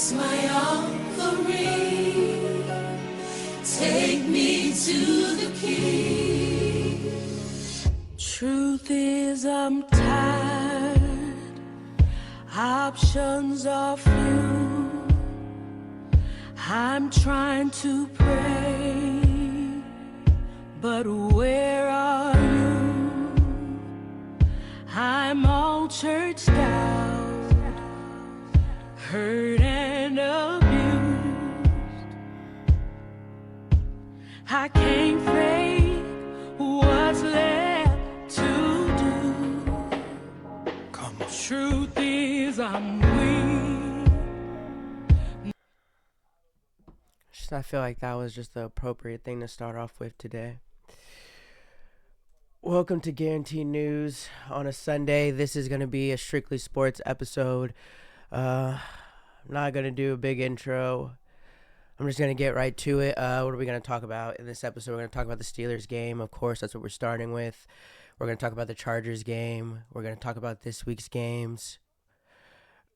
It's my offering. Take me to the King. Truth is, I'm tired. Options are few. I'm trying to pray, but where are you? I'm all churched out, hurt and abused. I can't fake what's left to do. Come on. Truth is, I'm weak. I feel like that was just the appropriate thing to start off with today. Welcome to Guaranteed News on a Sunday. This is going to be a strictly sports episode. I'm not going to do a big intro. I'm just going to get right to it. What are we going to talk about in this episode? We're going to talk about the Steelers game. Of course, that's what we're starting with. We're going to talk about the Chargers game. We're going to talk about this week's games.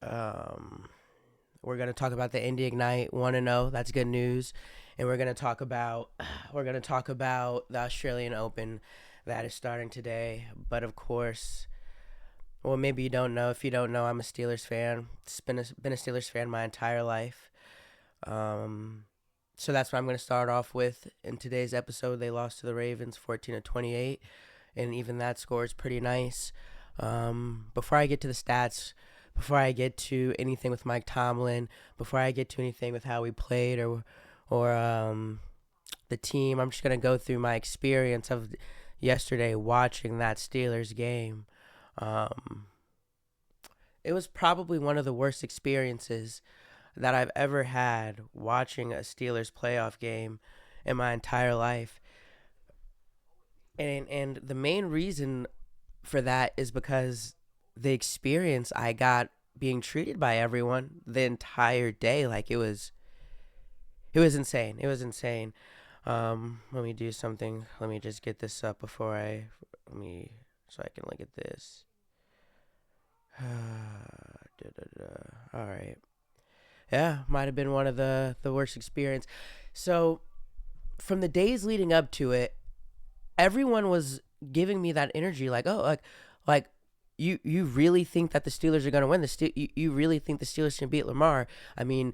We're going to talk about the Indy Ignite 1-0. That's good news. And we're going to talk about the Australian Open that is starting today. But of course, well, maybe you don't know. If you don't know, I'm a Steelers fan. Been a Steelers fan my entire life. So that's what I'm going to start off with. In today's episode, they lost to the Ravens 14-28. And even that score is pretty nice. Before I get to the stats, before I get to anything with Mike Tomlin, before I get to anything with how we played or the team, I'm just going to go through my experience of yesterday watching that Steelers game. It was probably one of the worst experiences that I've ever had watching a Steelers playoff game in my entire life. And the main reason for that is because the experience I got being treated by everyone the entire day, like it was insane. It was insane. Let me do something. Let me just get this up so I can look at this. All right. Yeah, might have been one of the worst experience. So from the days leading up to it, everyone was giving me that energy, like, oh, like you really think that the Steelers are going to win? You really think the Steelers can beat Lamar? I mean,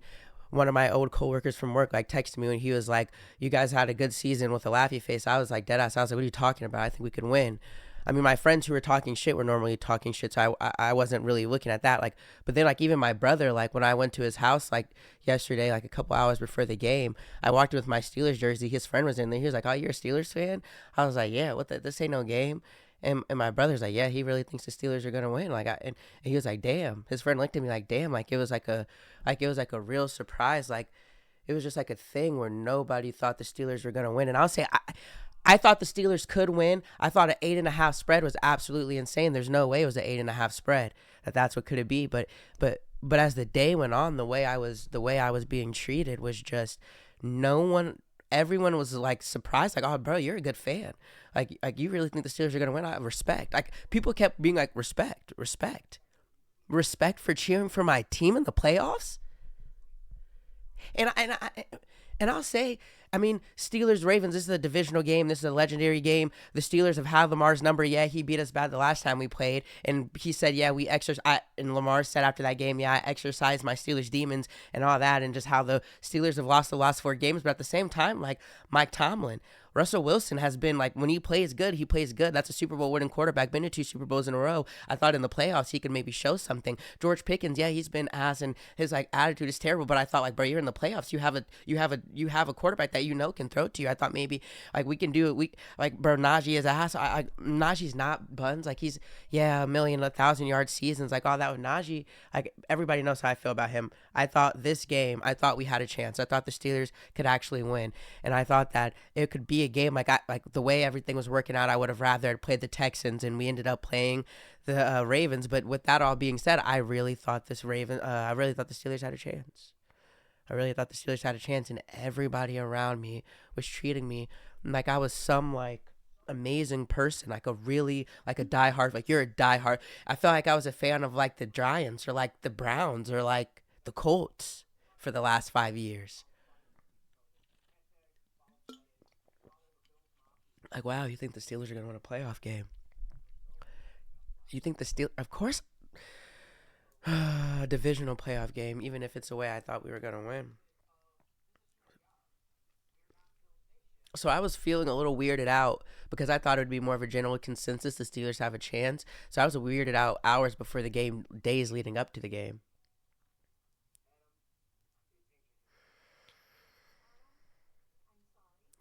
one of my old coworkers from work texted me when he was like, "You guys had a good season," with a laughy face. I was like, deadass. I was like, "What are you talking about? I think we can win." I mean, my friends who were talking shit were normally talking shit, so I wasn't really looking at that. But then even my brother, when I went to his house yesterday, a couple hours before the game, I walked in with my Steelers jersey. His friend was in there. He was like, "Oh, you're a Steelers fan?" I was like, "Yeah. This ain't no game." And my brother's like, "Yeah, he really thinks the Steelers are gonna win." And he was like, "Damn." His friend looked at me like, "Damn." It was a real surprise. It was just a thing where nobody thought the Steelers were gonna win. And I'll say, I thought the Steelers could win. I thought an 8.5 spread was absolutely insane. There's no way it was an 8.5 spread. That's what could it be. But as the day went on, the way I was being treated was just everyone was surprised, "Oh, bro, you're a good fan. You really think the Steelers are gonna win?" I respect. People kept being like, respect for cheering for my team in the playoffs. And I'll say, I mean, Steelers Ravens, this is a divisional game. This is a legendary game. The Steelers have had Lamar's number. Yeah, he beat us bad the last time we played. And he said, yeah, and Lamar said after that game, yeah, I exercised my Steelers demons and all that, and just how the Steelers have lost the last 4 games. But at the same time, Mike Tomlin, Russell Wilson has been when he plays good, he plays good. That's a Super Bowl winning quarterback, been to 2 Super Bowls in a row. I thought in the playoffs he could maybe show something. George Pickens, yeah, he's been ass and his attitude is terrible, but I thought bro, you're in the playoffs. You have a quarterback that can throw to you. I thought maybe we can do it. Bro, Najee is ass. Najee's not buns. He's a million, 1,000-yard seasons. All that with Najee. Everybody knows how I feel about him. I thought this game, we had a chance. I thought the Steelers could actually win, and I thought that it could be a game the way everything was working out. I would have rather played the Texans, and we ended up playing the Ravens. But with that all being said, I really thought the Steelers had a chance. I really thought the Steelers had a chance, and everybody around me was treating me like I was some amazing person, a diehard, you're a diehard. I felt like I was a fan of the Giants or the Browns or the Colts. for the last 5 years. Like, wow, you think the Steelers are going to win a playoff game? You think the Steelers, of course, a divisional playoff game, even if it's the way I thought we were going to win. So I was feeling a little weirded out because I thought it would be more of a general consensus the Steelers have a chance. So I was weirded out hours before the game, days leading up to the game.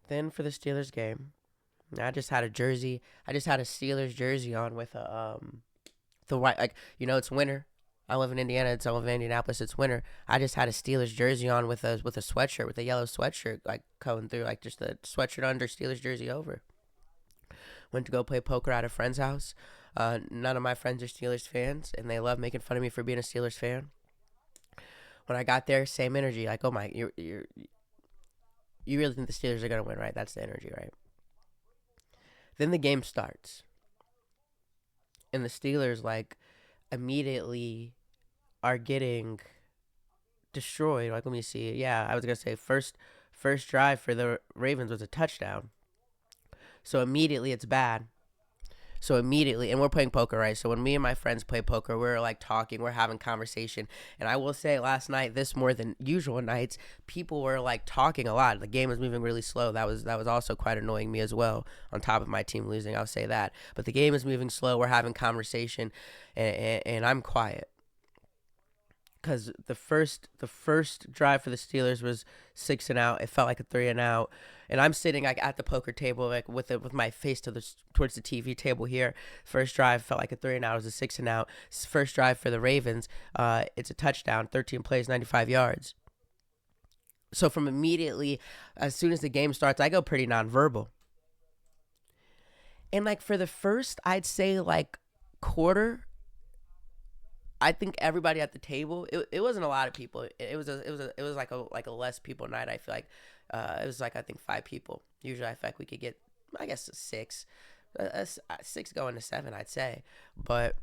Then for the Steelers game, I just had a jersey. I just had a Steelers jersey on with the white, like, it's winter. I live in Indiana. I live in Indianapolis. It's winter. I just had a Steelers jersey on with a sweatshirt, with a yellow sweatshirt, like going through, like just the sweatshirt under, Steelers jersey over. Went to go play poker at a friend's house. None of my friends are Steelers fans, and they love making fun of me for being a Steelers fan. When I got there, same energy. Like, oh my, you really think the Steelers are gonna win, right? That's the energy, right? Then the game starts, and the Steelers like immediately are getting destroyed. Like, let me see. Yeah, I was gonna say first drive for the Ravens was a touchdown. So immediately it's bad. And we're playing poker, right? So when me and my friends play poker, we're like talking, we're having conversation. And I will say last night, this more than usual nights, people were like talking a lot. The game was moving really slow. That was also quite annoying me as well, on top of my team losing, I'll say that. But the game is moving slow, we're having conversation, and I'm quiet. Because the first drive for the Steelers was 6 and out. It felt like a 3 and out, and I'm sitting like at the poker table, like with my face towards the TV table here. First drive felt like a 3 and out. It was a 6 and out. First drive for the Ravens, it's a touchdown, 13 plays, 95 yards. So from immediately, as soon as the game starts, I go pretty nonverbal. And like for the first, I'd say like quarter, I think everybody at the table, it wasn't a lot of people. It was like a less people night. I feel like it was like, I think 5 people. Usually I feel like we could get, I guess, 6, 6 going to 7, I'd say. But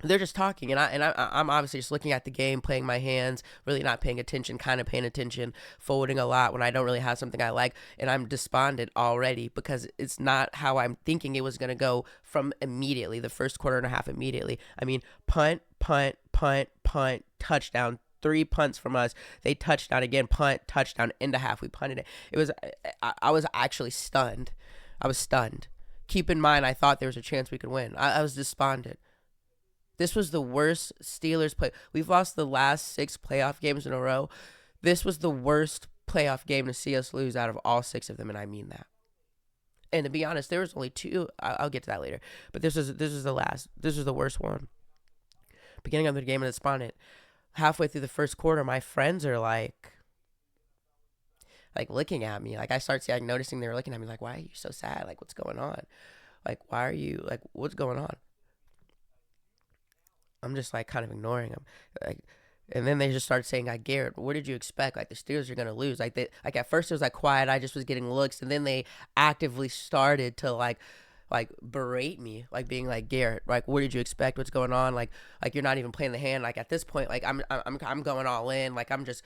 they're just talking, and I'm obviously just looking at the game, playing my hands, really not paying attention, kind of paying attention, folding a lot when I don't really have something I like, and I'm despondent already because it's not how I'm thinking it was going to go from immediately, the first quarter and a half immediately. I mean, punt, touchdown, 3 punts from us. They touchdown again, punt, touchdown, into half. We punted it. It was, I was actually stunned. I was stunned. Keep in mind, I thought there was a chance we could win. I was despondent. This was the worst Steelers play. We've lost the last 6 playoff games in a row. This was the worst playoff game to see us lose out of all 6 of them, and I mean that. And to be honest, there was only 2. I'll get to that later. But this was the last. This was the worst one. Beginning of the game, and despondent. Halfway through the first quarter, my friends are like looking at me. Like, I start noticing they were looking at me like, why are you so sad? Like, what's going on? Like, why are you, like, what's going on? I'm just like kind of ignoring them, like, and then they just start saying, "Like, Garrett, what did you expect? Like, the Steelers are gonna lose." Like, at first it was like quiet. I just was getting looks, and then they actively started to like berate me, like being like, "Garrett, like, what did you expect? What's going on? Like you're not even playing the hand." Like, at this point, like I'm going all in. Like, I'm just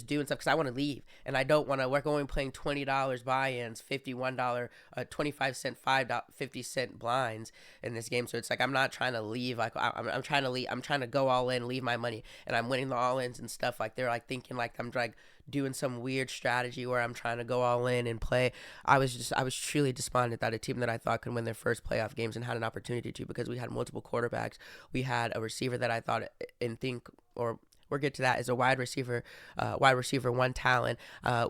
doing stuff because I want to leave, and I don't want to. We're going playing $20 buy-ins, $51, 25-cent, $5.50 blinds in this game. So it's like I'm not trying to leave. Like, I'm trying to leave. I'm trying to go all in, leave my money, and I'm winning the all-ins and stuff. Like, they're like thinking like I'm like doing some weird strategy where I'm trying to go all in and play. I was truly despondent that a team that I thought could win their first playoff games and had an opportunity to, because we had multiple quarterbacks. We had a receiver that I thought and think, or we'll get to that, is a wide receiver 1 talent.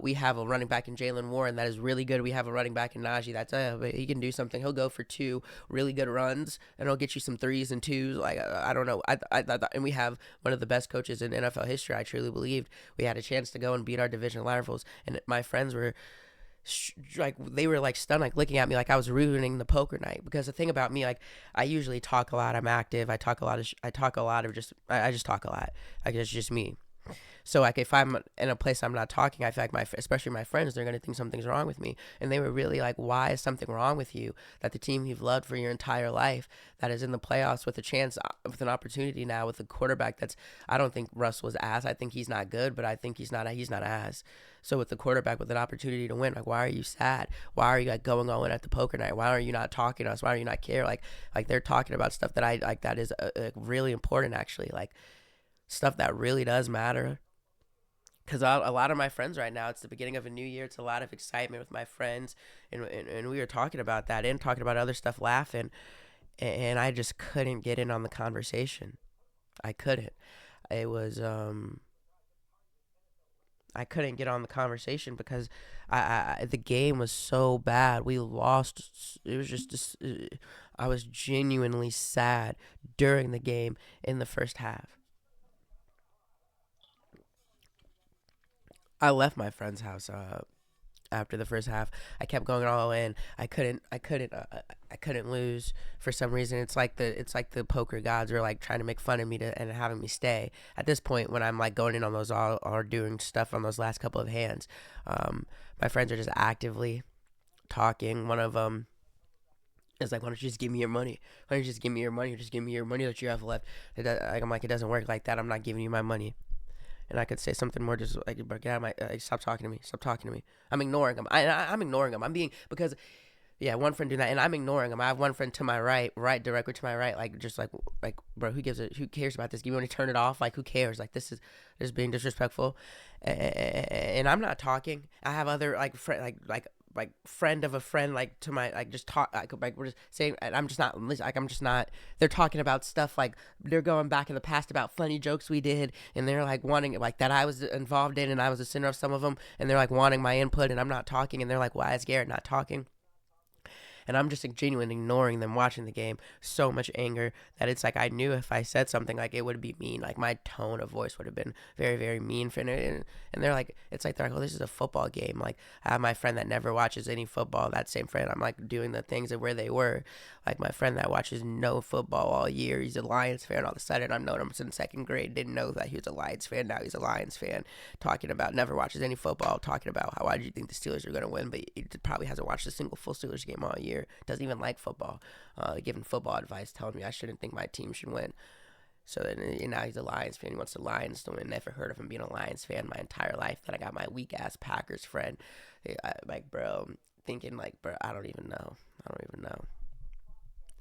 We have a running back in Jalen Warren that is really good. We have a running back in Najee that's he can do something. He'll go for 2 really good runs, and he'll get you some 3s and 2s. Like, I don't know. And we have one of the best coaches in NFL history. I truly believed we had a chance to go and beat our division rivals, and my friends were like, they were like stunned, like looking at me like I was ruining the poker night. Because the thing about me, like, I usually talk a lot. I'm active. I just talk a lot. Like, it's just me. So like if I'm in a place I'm not talking, I feel like especially my friends, they're gonna think something's wrong with me, and they were really like, "Why is something wrong with you? That the team you've loved for your entire life, that is in the playoffs with a chance, with an opportunity now, with a quarterback that's, I don't think Russ was ass. I think he's not good, but I think he's not ass. So with the quarterback with an opportunity to win, like why are you sad? Why are you like going all in at the poker night? Why are you not talking to us? Why are you not care? Like they're talking about stuff that I like that is really important actually, like stuff that really does matter. Because a lot of my friends right now, it's the beginning of a new year. It's a lot of excitement with my friends, and we were talking about that and talking about other stuff, laughing, and I just couldn't get in on the conversation. I couldn't. It was I couldn't get on the conversation because the game was so bad. We lost. It was just I was genuinely sad during the game in the first half. I left my friend's house after the first half. I kept going all in. I couldn't lose for some reason. It's like the poker gods were like trying to make fun of me and having me stay. At this point, when I'm like going in on those all or doing stuff on those last couple of hands, my friends are just actively talking. One of them is like, "Why don't you just give me your money? Why don't you just give me your money? Just give me your money that you have left." I'm like, "It doesn't work like that. I'm not giving you my money." And I could say something more, just like, "Bro, get out of my, like, stop talking to me, stop talking to me." I'm ignoring him. I'm ignoring him. I'm being, because, yeah, one friend doing that, and I'm ignoring him. I have one friend to my right, directly to my right, like, just like, bro, who cares about this? You want to turn it off? Like, who cares? Like, this is being disrespectful, and I'm not talking. I have other, like, like friend of a friend, like, to my, like, just talk, like we're just saying, and I'm just not, like, I'm just not, they're talking about stuff, like, they're going back in the past about funny jokes we did, and they're like wanting, like, that I was involved in, and I was a center of some of them, and they're like wanting my input, and I'm not talking, and they're like, "Why is Garrett not talking?" And I'm just like, genuinely ignoring them watching the game. So much anger that it's like I knew if I said something, like, it would be mean. Like my tone of voice would have been very, very mean for it. And they're like, they're like, "Oh, this is a football game." Like I have my friend that never watches any football. That same friend, I'm like doing the things of where they were. Like my friend that watches no football all year. He's a Lions fan. All of a sudden, I've known him since second grade. Didn't know that he was a Lions fan. Now he's a Lions fan. Talking about never watches any football. Talking about why did you think the Steelers are going to win? But he probably hasn't watched a single full Steelers game all year. Doesn't even like football. Giving football advice, telling me I shouldn't think my team should win. So then now he's a Lions fan. He wants the Lions to win. Never heard of him being a Lions fan my entire life. Then I got my weak ass Packers friend, like, bro, thinking like, bro, I don't even know.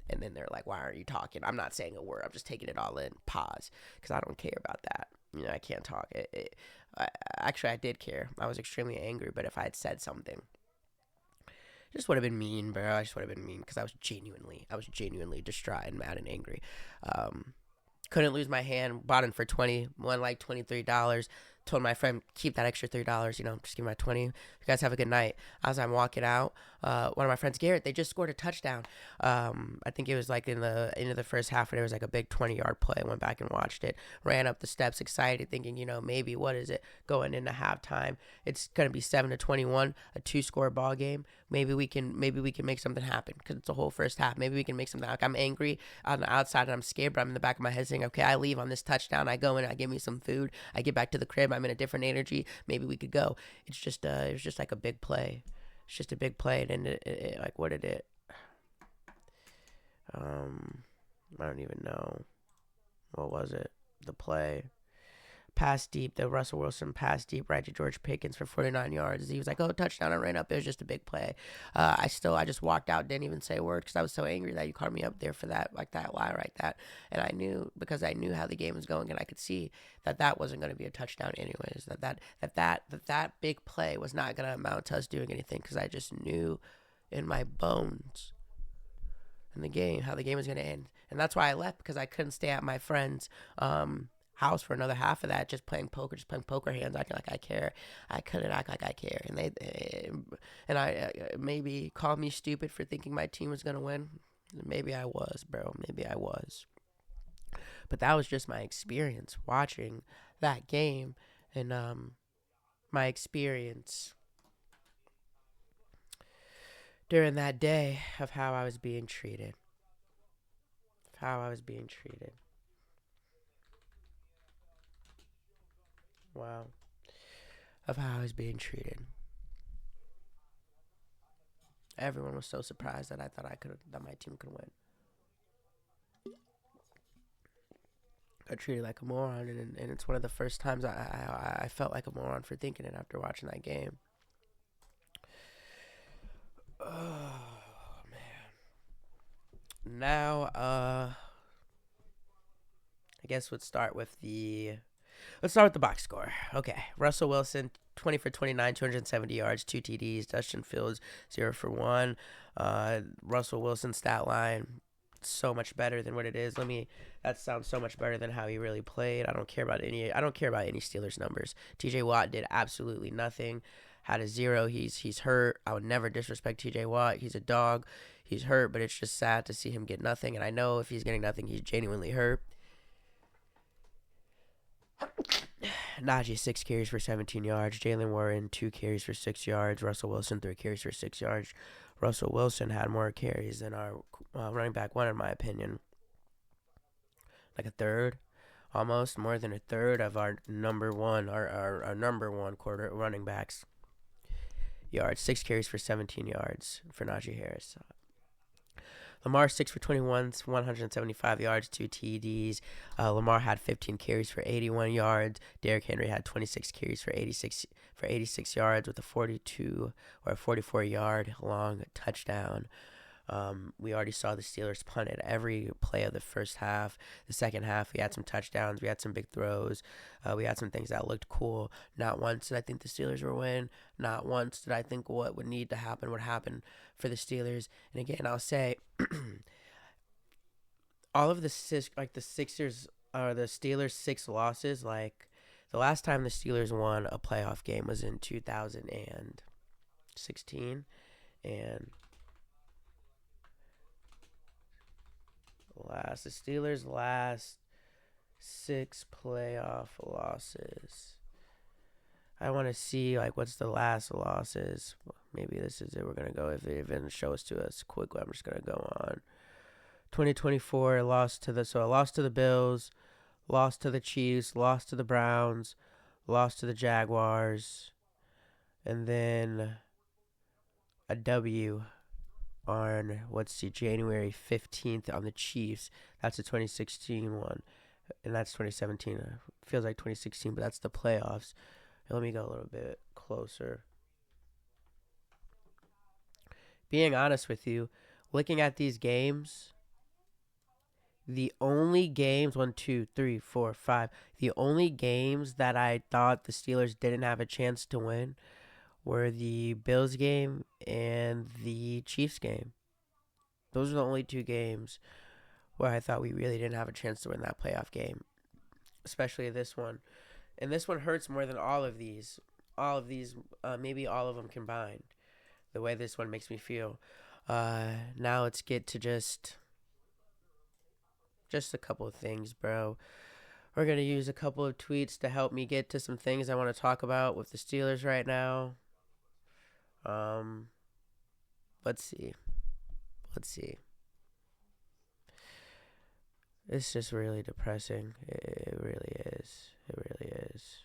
And then they're like, "Why aren't you talking?" I'm not saying a word. I'm just taking it all in. Pause, because I don't care about that. I can't talk. Actually, I did care. I was extremely angry. But if I had said something, just would have been mean, bro. I just would have been mean because I was genuinely distraught and mad and angry. Couldn't lose my hand. Bought it for 20, won like $23. Told my friend, keep that extra $3. Just give me my 20. You guys have a good night. As I'm walking out, one of my friends, Garrett, they just scored a touchdown. I think it was like in the end of the first half, and it was like a big 20-yard play. I went back and watched it. Ran up the steps, excited, thinking, maybe what is it going into halftime? It's gonna be 7-21, a 2-score ball game. Maybe we can make something happen because it's a whole first half. Maybe we can make something. Like I'm angry on the outside and I'm scared, but I'm in the back of my head saying, "Okay, I leave on this touchdown. I go in, I give me some food. I get back to the crib. I'm in a different energy. Maybe we could go." It was just like a big play. It's just a big play, and it like, what did it? I don't even know. What was it? The play. Pass deep, the Russell Wilson pass deep right to George Pickens for 49 yards. He was like, "Oh, touchdown!" I ran up. It was just a big play. I just walked out, didn't even say a word because I was so angry that you caught me up there for that, like that lie, right? That, and I knew because I knew how the game was going, and I could see that wasn't going to be a touchdown anyways. That big play was not going to amount to us doing anything because I just knew in my bones in the game how the game was going to end, and that's why I left because I couldn't stay at my friend's house for another half of that, just playing poker hands, acting like I care. I couldn't act like I care, and I maybe called me stupid for thinking my team was gonna win. Maybe I was, bro. Maybe I was. But that was just my experience watching that game, and my experience during that day of how I was being treated. Wow. Of how I was being treated. Everyone was so surprised that I thought that my team could win. Got treated like a moron, and it's one of the first times I felt like a moron for thinking it after watching that game. Oh man. Now, I guess let's start with the box score. Okay, Russell Wilson, 20 for 29, 270 yards, 2 TDs. Justin Fields, 0 for 1. Russell Wilson's stat line, so much better than what it is. That sounds so much better than how he really played. I don't care about any Steelers numbers. TJ Watt did absolutely nothing. Had a 0. He's hurt. I would never disrespect TJ Watt. He's a dog. He's hurt, but it's just sad to see him get nothing. And I know if he's getting nothing, he's genuinely hurt. Najee, 6 carries for 17 yards. Jalen Warren, 2 carries for 6 yards. Russell Wilson, 3 carries for 6 yards. Russell Wilson had more carries than our running back one, in my opinion. Like a third, almost more than a third of our number one quarter running backs yards. 6 carries for 17 yards for Najee Harris. Lamar, 6 for 21, 175 yards, 2 TDs. Lamar had 15 carries for 81 yards. Derrick Henry had 26 carries for 86 yards with a 44-yard long touchdown. We already saw the Steelers punt at every play of the first half. The second half, we had some touchdowns. We had some big throws. We had some things that looked cool. Not once did I think the Steelers would win. Not once did I think what would need to happen would happen for the Steelers. And again, I'll say, all of the Sixers or the Steelers' 6 losses, like the last time the Steelers won a playoff game was in 2016, and the Steelers' last 6 playoff losses. I want to see what's the last losses. Maybe this is it. We're gonna go if it even shows to us quickly. I'm just gonna go on. 2024 lost to the Bills, lost to the Chiefs, lost to the Browns, lost to the Jaguars, and then a W on January 15th on the Chiefs. That's the 2016 one, and that's 2017. Feels like 2016, but that's the playoffs. Let me go a little bit closer. Being honest with you, looking at these games, the only games the only games that I thought the Steelers didn't have a chance to win were the Bills game and the Chiefs game. Those are the only 2 games where I thought we really didn't have a chance to win that playoff game, especially this one. And this one hurts more than all of these, maybe all of them combined, the way this one makes me feel. Now let's get to just a couple of things, bro. We're going to use a couple of tweets to help me get to some things I want to talk about with the Steelers right now. Let's see. It's just really depressing. It really is. Let's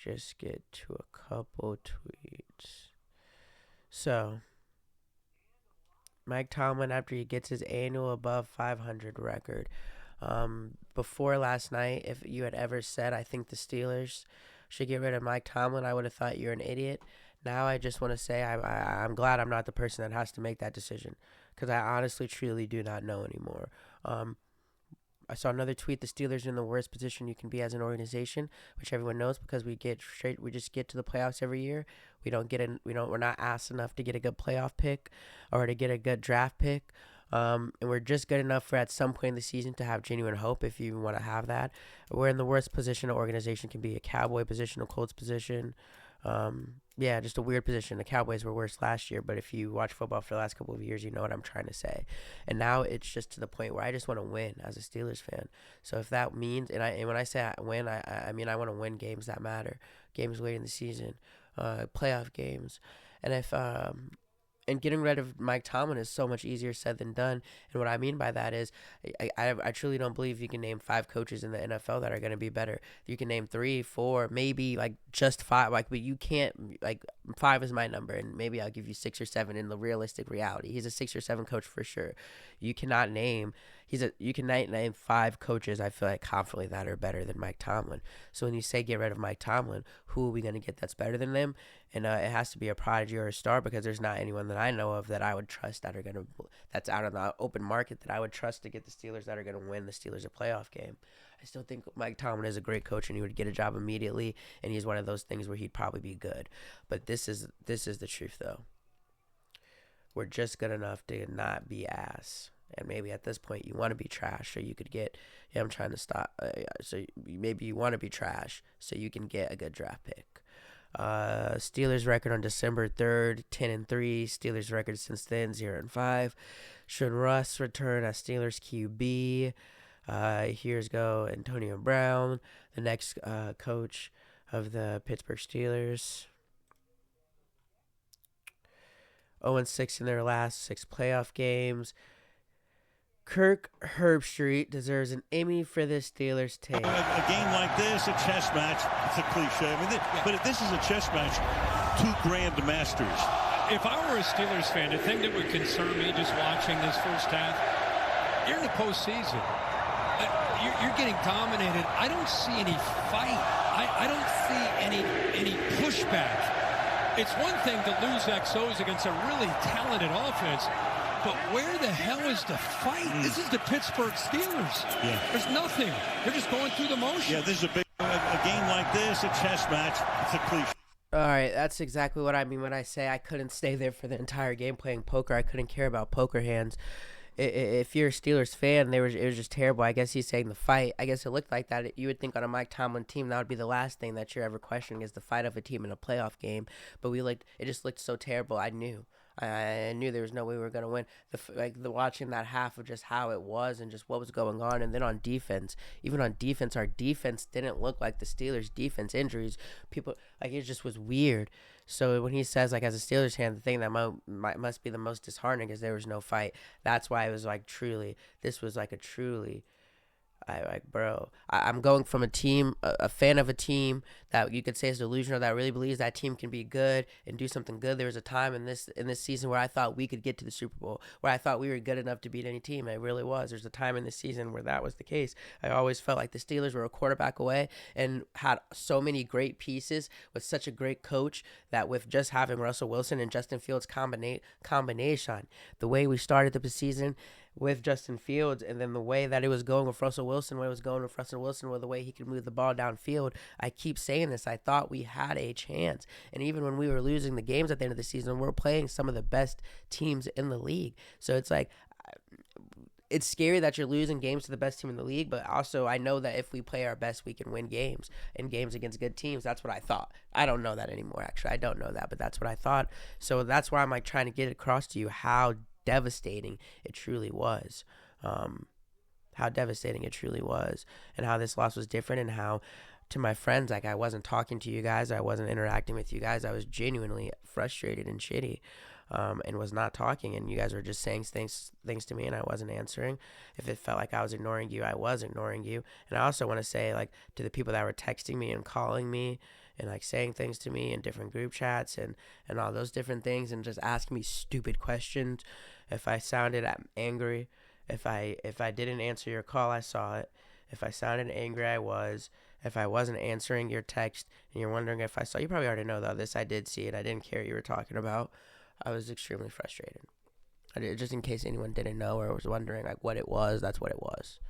just get to a couple tweets. So, Mike Tomlin, after he gets his annual above 500 record. Before last night, if you had ever said, I think the Steelers should get rid of Mike Tomlin, I would have thought you're an idiot. Now I just want to say I'm glad I'm not the person that has to make that decision, because I honestly, truly do not know anymore. I saw another tweet, the Steelers are in the worst position you can be as an organization, which everyone knows, because we just get to the playoffs every year. We're not asked enough to get a good playoff pick or to get a good draft pick. And we're just good enough for at some point in the season to have genuine hope, if you want to have that. We're in the worst position an organization can be: a Cowboy position, a Colts position. Just a weird position. The Cowboys were worse last year, but if you watch football for the last couple of years, you know what I'm trying to say. And now it's just to the point where I just want to win as a Steelers fan. So if that means, and when I say I win, I mean I want to win games that matter, games late in the season, playoff games. And And getting rid of Mike Tomlin is so much easier said than done. And what I mean by that is I truly don't believe you can name 5 coaches in the NFL that are going to be better. You can name 3, 4, maybe like just 5. Like, but you can't, like, 5 is my number, and maybe I'll give you 6 or 7 in the realistic reality. He's a 6 or 7 coach for sure. You cannot name you can name 5 coaches, I feel like, confidently that are better than Mike Tomlin. So when you say get rid of Mike Tomlin, who are we going to get that's better than him? And it has to be a prodigy or a star, because there's not anyone that I know of that I would trust that's out on the open market that I would trust to get the Steelers that are going to win the Steelers a playoff game. I still think Mike Tomlin is a great coach, and he would get a job immediately, and he's one of those things where he'd probably be good. But this is the truth, though. We're just good enough to not be ass. And maybe at this point you want to be trash, so you could get. Yeah, I'm trying to stop. So maybe you want to be trash, so you can get a good draft pick. Steelers record on December 3rd, 10-3. Steelers record since then, 0-5. Should Russ return as Steelers QB? Here's go Antonio Brown, the next coach of the Pittsburgh Steelers. 0-6 in their last 6 playoff games. Kirk Herbstreit deserves an Emmy for this Steelers take. A game like this, a chess match, it's a cliche. I mean, but this is a chess match, 2 grandmasters. If I were a Steelers fan, the thing that would concern me just watching this first half, you're in the postseason. You're getting dominated. I don't see any fight. I don't see any pushback. It's one thing to lose XOs against a really talented offense, but where the hell is the fight? This is the Pittsburgh Steelers. Yeah. There's nothing. They're just going through the motion. Yeah, this is a game like this, a chess match. It's a cliche. All right, that's exactly what I mean when I say I couldn't stay there for the entire game playing poker. I couldn't care about poker hands. If you're a Steelers fan, it was just terrible. I guess he's saying the fight. I guess it looked like that. You would think on a Mike Tomlin team that would be the last thing that you're ever questioning is the fight of a team in a playoff game. But it just looked so terrible. I knew there was no way we were gonna win. Watching that half of just how it was and just what was going on, and then on defense, our defense didn't look like the Steelers' defense. Injuries, it just was weird. So when he says, like, as a Steelers fan, the thing that must be the most disheartening is there was no fight. That's why it was like this was like a truly. I'm going from a fan of a team that you could say is delusional, that really believes that team can be good and do something good. There was a time in this season where I thought we could get to the Super Bowl, where I thought we were good enough to beat any team. It really was. There's a time in this season where that was the case. I always felt like the Steelers were a quarterback away and had so many great pieces with such a great coach that with just having Russell Wilson and Justin Fields combination, the way we started the season with Justin Fields, and then the way that it was going with Russell Wilson, with the way he could move the ball downfield, I keep saying this, I thought we had a chance. And even when we were losing the games at the end of the season, we're playing some of the best teams in the league. So it's like, it's scary that you're losing games to the best team in the league, but also I know that if we play our best, we can win games, and games against good teams. That's what I thought. I don't know that anymore, actually. I don't know that, but that's what I thought. So that's why I'm like trying to get across to you how devastating it truly was. How devastating it truly was, and how this loss was different, and how to my friends, like, I wasn't talking to you guys, I wasn't interacting with you guys, I was genuinely frustrated and shitty, and was not talking, and you guys were just saying things to me, and I wasn't answering. If it felt like I was ignoring you, I was ignoring you. And I also want to say, like, to the people that were texting me and calling me and like saying things to me in different group chats and all those different things, and just asking me stupid questions. If I sounded angry, if I didn't answer your call, I saw it. If I sounded angry, I was. If I wasn't answering your text and you're wondering if I saw, you probably already know though, this I did see it. I didn't care what you were talking about. I was extremely frustrated. Just in case anyone didn't know or was wondering like what it was, that's what it was.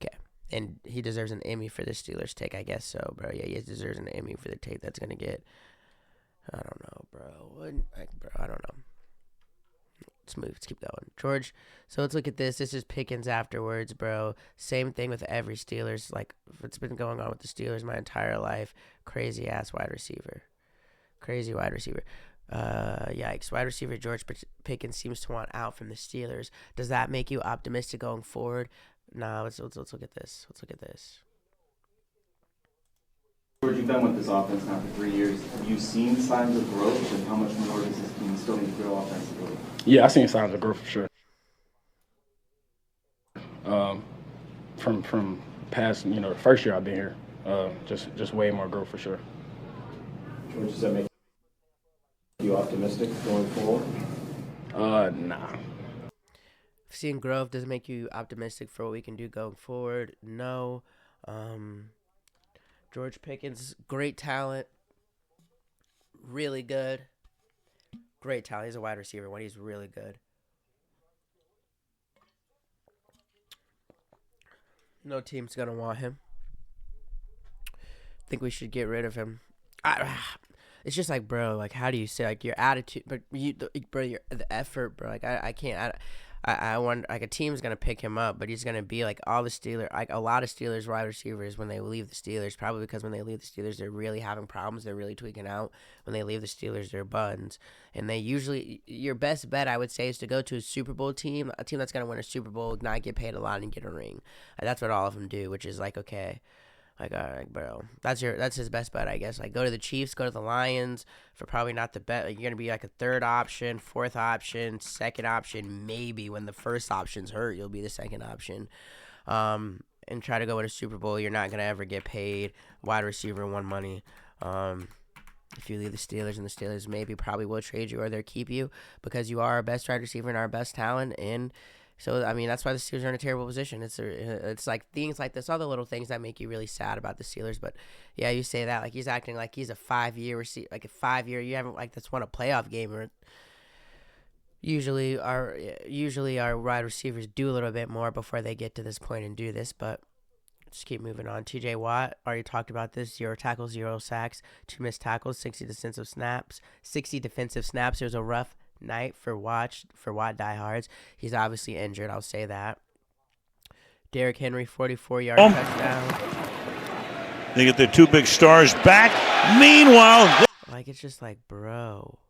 Okay. And he deserves an Emmy for the Steelers take, I guess so, bro. Yeah, he deserves an Emmy for the take that's going to get, I don't know, bro. I don't know. Let's keep going. George, so let's look at this. This is Pickens afterwards, bro. Same thing with every Steelers. Like, it's been going on with the Steelers my entire life. Crazy-ass wide receiver. Crazy wide receiver. Yikes. Wide receiver George Pickens seems to want out from the Steelers. Does that make you optimistic going forward? No, let's look at this. Let's look at this. George, you've been with this offense now for 3 years. Have you seen signs of growth, and how much more does this team still need to grow offensively? Yeah, I've seen signs of growth for sure. From past, the first year I've been here, just way more growth for sure. George, does that make you optimistic going forward? Nah. Seeing growth doesn't make you optimistic for what we can do going forward. No. George Pickens, great talent. Really good. Great talent. He's a wide receiver when he's really good. No team's going to want him. Think we should get rid of him. It's just like, bro, like, how do you say, like, your attitude, but the effort, bro, like, I can't, I want, like, a team's going to pick him up, but he's going to be like all the Steelers, like a lot of Steelers wide receivers when they leave the Steelers, probably because when they leave the Steelers, they're really having problems. They're really tweaking out. When they leave the Steelers, they're buns. And they usually, your best bet, I would say, is to go to a Super Bowl team, a team that's going to win a Super Bowl, not get paid a lot, and get a ring. That's what all of them do, which is like, okay. Like, all right, bro, that's his best bet, I guess. Like, go to the Chiefs, go to the Lions for probably not the bet. Like, you're gonna be like a third option, fourth option, second option. Maybe when the first option's hurt, you'll be the second option. And try to go win a Super Bowl. You're not gonna ever get paid. Wide receiver one money. If you leave the Steelers, and the Steelers maybe probably will trade you or they'll keep you because you are our best wide receiver and our best talent. And so, I mean, that's why the Steelers are in a terrible position. It's like things like this, all the little things that make you really sad about the Steelers. But, yeah, you say that. Like, he's acting like he's a 5-year receiver. Like, a 5-year, you haven't, like, that's won a playoff game. Or usually our wide receivers do a little bit more before they get to this point and do this. But just keep moving on. TJ Watt, already talked about this. 0 tackles, 0 sacks, 2 missed tackles, 60 defensive snaps. It was a rough night for Watt diehards. He's obviously injured, I'll say that. Derrick Henry, 44-yard touchdown. They get their two big stars back. Meanwhile, Like, it's just like, bro.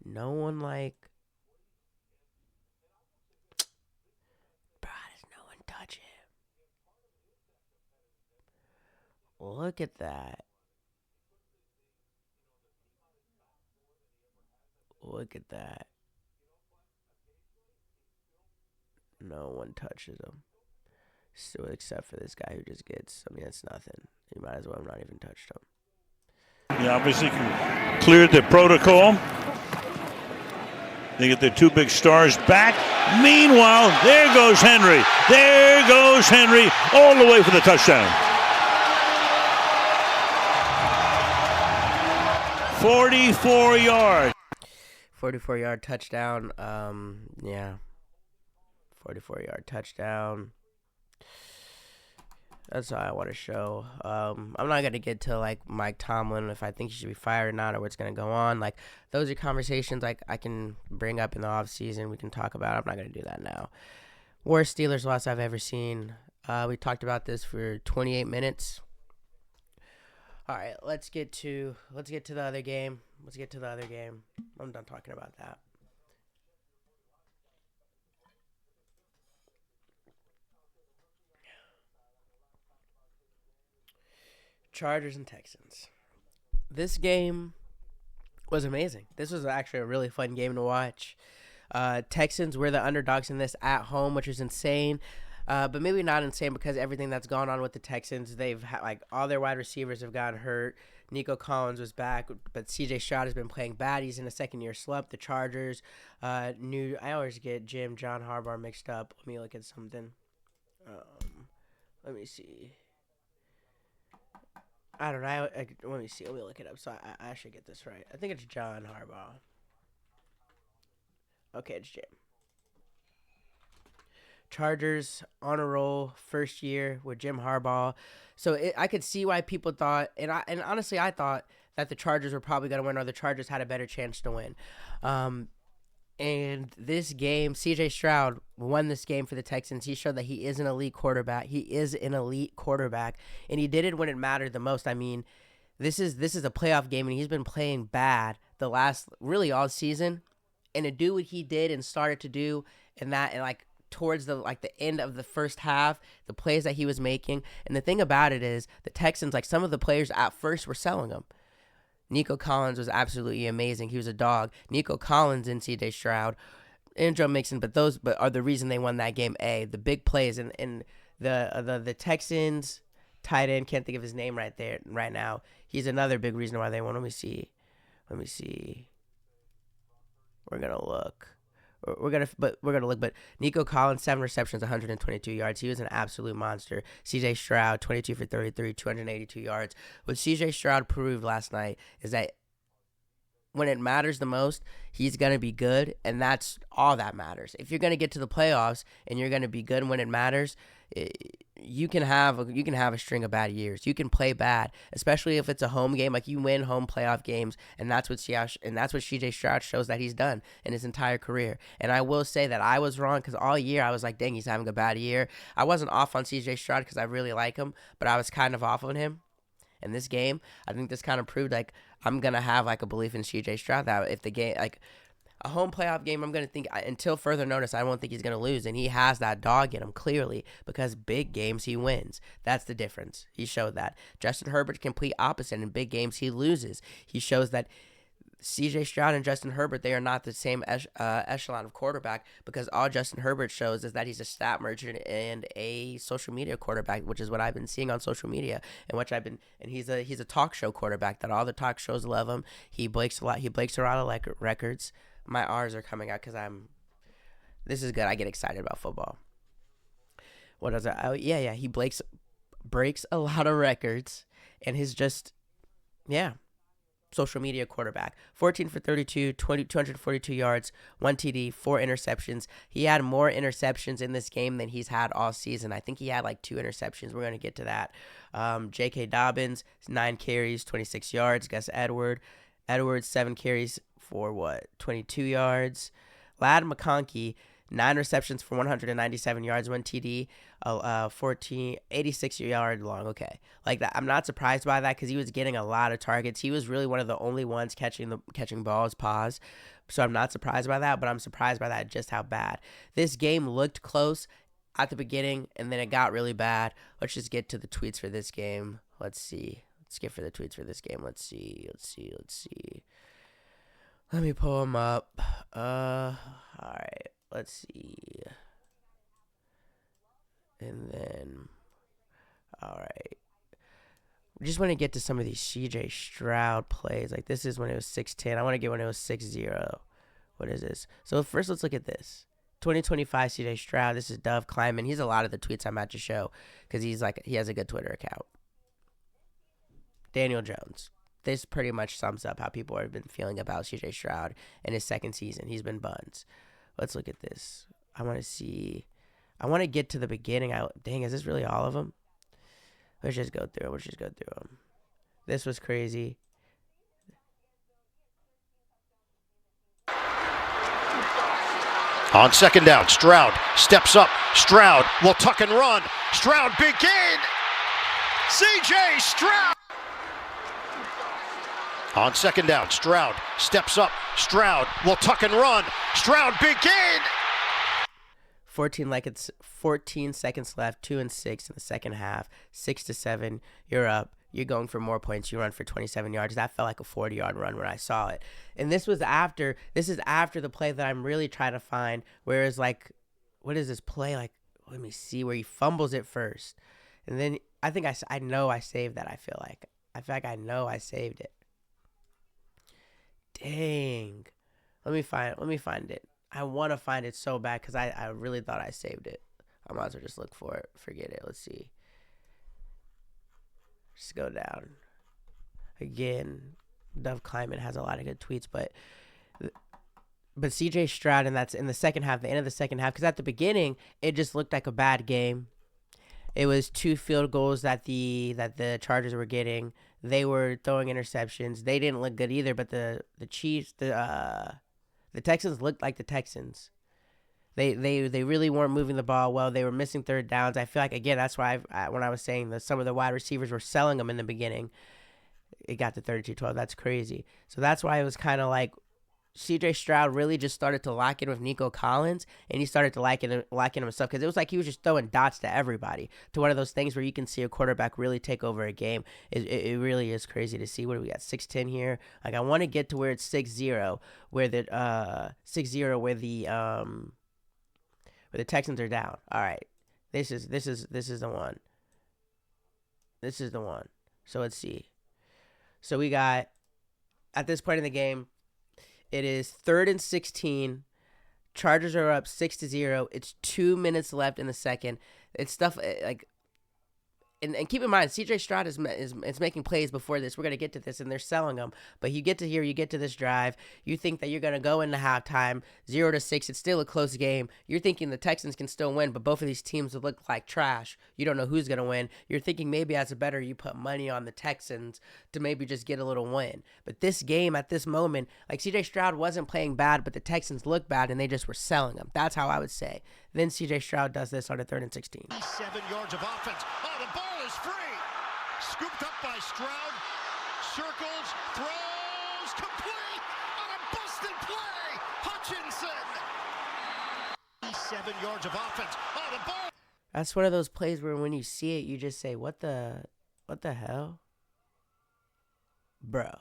No one, like, bro, does no one touch him? Look at that. Look at that. No one touches him. So, except for this guy who just gets, I mean, it's nothing. You might as well have not even touched him. he obviously cleared the protocol. They get their two big stars back. Meanwhile, there goes Henry. All the way for the touchdown. 44 yards. 44-yard touchdown. Yeah. 44-yard touchdown. That's all I want to show. I'm not going to get to, like, Mike Tomlin, if I think he should be fired or not, or what's going to go on. Like, those are conversations, like, I can bring up in the offseason. We can talk about. I'm not going to do that now. Worst Steelers loss I've ever seen. We talked about this for 28 minutes. All right, let's get to the other game. I'm done talking about that. Chargers and Texans. This game was amazing. This was actually a really fun game to watch. Texans were the underdogs in this at home, which is insane. But maybe not insane because everything that's gone on with the Texans, they've had, like, all their wide receivers have gotten hurt. Nico Collins was back, but C.J. Stroud has been playing bad. He's in a second-year slump. The Chargers, I always get John Harbaugh mixed up. Let me look at something. Let me see. I don't know. Let me see. Let me look it up so I should get this right. I think it's John Harbaugh. Okay, it's Jim. Chargers on a roll, first year with Jim Harbaugh. So I could see why people thought, and honestly, I thought that the Chargers were probably going to win, or the Chargers had a better chance to win. And this game, C.J. Stroud won this game for the Texans. He showed that he is an elite quarterback. And he did it when it mattered the most. I mean, this is a playoff game, and he's been playing bad the last, really all season. And to do what he did and started to do, and like towards the end of the first half, the plays that he was making. And the thing about it is the Texans, like some of the players at first were selling him. Nico Collins was absolutely amazing. He was a dog. Nico Collins and C.J. Stroud and Joe Mixon, but are the reason they won that game. The big plays and the Texans tight end, can't think of his name right now. He's another big reason why they won. Let me see. We're gonna look. But Nico Collins, 7 receptions, 122 yards. He was an absolute monster. C.J. Stroud, 22 for 33, 282 yards. What C.J. Stroud proved last night is that when it matters the most, he's going to be good, and that's all that matters. If you're going to get to the playoffs and you're going to be good when it matters, you can have a string of bad years. You can play bad, especially if it's a home game. Like, you win home playoff games, and that's what CJ Stroud shows that he's done in his entire career. And I will say that I was wrong, because all year I was like, dang, he's having a bad year. I wasn't off on CJ Stroud because I really like him, but I was kind of off on him. In this game, I think this kind of proved, like, I'm going to have, like, a belief in C.J. Stroud that if the game, like, a home playoff game, I'm going to think, until further notice, I won't think he's going to lose. And he has that dog in him, clearly, because big games, he wins. That's the difference. He showed that. Justin Herbert's complete opposite. In big games, he loses. He shows that C.J. Stroud and Justin Herbert, they are not the same echelon of quarterback, because all Justin Herbert shows is that he's a stat merchant and a social media quarterback, which is what I've been seeing on social media, and he's a talk show quarterback that all the talk shows love him. He breaks a lot of records. My R's are coming out because this is good. I get excited about football. What is it? Oh, yeah. He breaks a lot of records, and he's just, social media quarterback. 14 for 32, 242 yards, 1 TD, 4 interceptions. He had more interceptions in this game than he's had all season. I think he had like 2 interceptions. We're going to get to that. J.K. Dobbins, 9 carries, 26 yards. Gus Edwards, 7 carries for 22 yards. Ladd McConkey, 9 receptions for 197 yards, 1 TD, 86 yard long. Okay, like that. I'm not surprised by that because he was getting a lot of targets. He was really one of the only ones catching balls. So I'm not surprised by that, but I'm surprised by that just how bad. This game looked close at the beginning, and then it got really bad. Let's just get to the tweets for this game. Let's see. Let's get for the tweets for this game. Let's see. Let me pull them up. All right. Let's see. And then, all right. We just want to get to some of these C.J. Stroud plays. Like, this is when it was 6-10. I want to get when it was 6-0. What is this? So first, let's look at this. 2025 C.J. Stroud. This is Dove Kleiman. He's a lot of the tweets I'm about to show because he has a good Twitter account. Daniel Jones. This pretty much sums up how people have been feeling about C.J. Stroud in his second season. He's been buns. Let's look at this. I want to get to the beginning. Dang, is this really all of them? Let's just go through them. This was crazy. On second down, Stroud steps up. Stroud will tuck and run. Stroud, big gain. C.J. Stroud. On second down, Stroud steps up. Stroud will tuck and run. Stroud, big gain. 14 seconds left, 2-6 in the second half, 6-7. You're up. You're going for more points. You run for 27 yards. That felt like a 40-yard run when I saw it. And this is after the play that I'm really trying to find. Whereas, like, what is this play? Like, let me see where he fumbles it first. And then I think I know I saved that. I feel like I know I saved it. Dang. Let me find it. I want to find it so bad because I really thought I saved it. I might as well just look for it. Forget it. Let's see. Just go down. Again, Dove Kleiman has a lot of good tweets, but C.J. Stroud, and that's in the second half, the end of the second half, because at the beginning, it just looked like a bad game. It was 2 field goals that the Chargers were getting. They were throwing interceptions. They didn't look good either, but the Chiefs, the Texans looked like the Texans. They really weren't moving the ball well. They were missing third downs. I feel like, again, that's why when I was saying that some of the wide receivers were selling them in the beginning, it got to 32-12. That's crazy. So that's why it was kind of like CJ Stroud really just started to lock in with Nico Collins, and he started to lock in himself, because it was like he was just throwing dots to everybody, to one of those things where you can see a quarterback really take over a game. It really is crazy to see. What do we got? 6-10 here. Like, I want to get to where it's 6-0, where the 6-0, where the Texans are down. All right, this is the one. This is the one. So let's see. So we got, at this point in the game, it is 3rd and 16. Chargers are up 6-0. It's 2 minutes left in the second. It's stuff like, and keep in mind, CJ Stroud is making plays before this. We're going to get to this, and they're selling them. But you get to here, you get to this drive. You think that you're going to go into halftime, 0-6. It's still a close game. You're thinking the Texans can still win, but both of these teams would look like trash. You don't know who's going to win. You're thinking maybe as a bettor, you put money on the Texans to maybe just get a little win. But this game, at this moment, like, CJ Stroud wasn't playing bad, but the Texans looked bad, and they just were selling them. That's how I would say. Then CJ Stroud does this on a 3rd and 16. 7 yards of offense. Oh, the ball is free. Scooped up by Stroud. Circles, throws, complete on a busted play. Hutchinson. 7 yards of offense. Oh, the ball. That's one of those plays where when you see it, you just say, what the hell? Bro,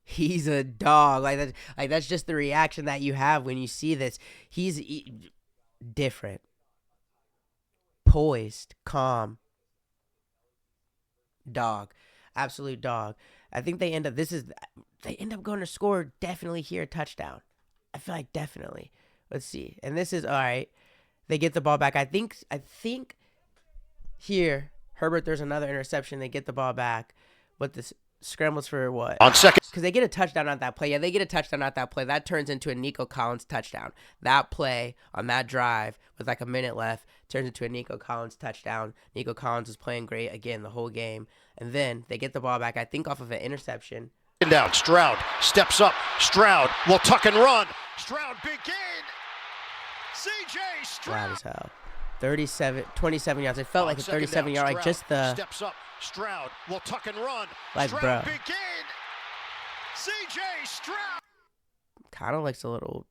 he's a dog. That's just the reaction that you have when you see this. He's different. Poised, calm. Dog. Absolute dog. I think they end up going to score definitely here, a touchdown. I feel like definitely. Let's see. And this is all right. They get the ball back. I think here, Herbert, there's another interception. They get the ball back. But this scrambles for what? On second. Because they get a touchdown on that play. Yeah, they get a touchdown on that play. That turns into a Nico Collins touchdown. That play on that drive with like a minute left turns into a Nico Collins touchdown. Nico Collins is playing great again the whole game. And then they get the ball back, I think, off of an interception. Down. Stroud steps up. Stroud will tuck and run. Stroud, big gain. CJ Stroud. Loud as hell. 27 yards. It felt like a 37-yard, like just the steps up. Stroud will tuck and run. Like, Stroud, bro. big gain. CJ Stroud. kind of looks a little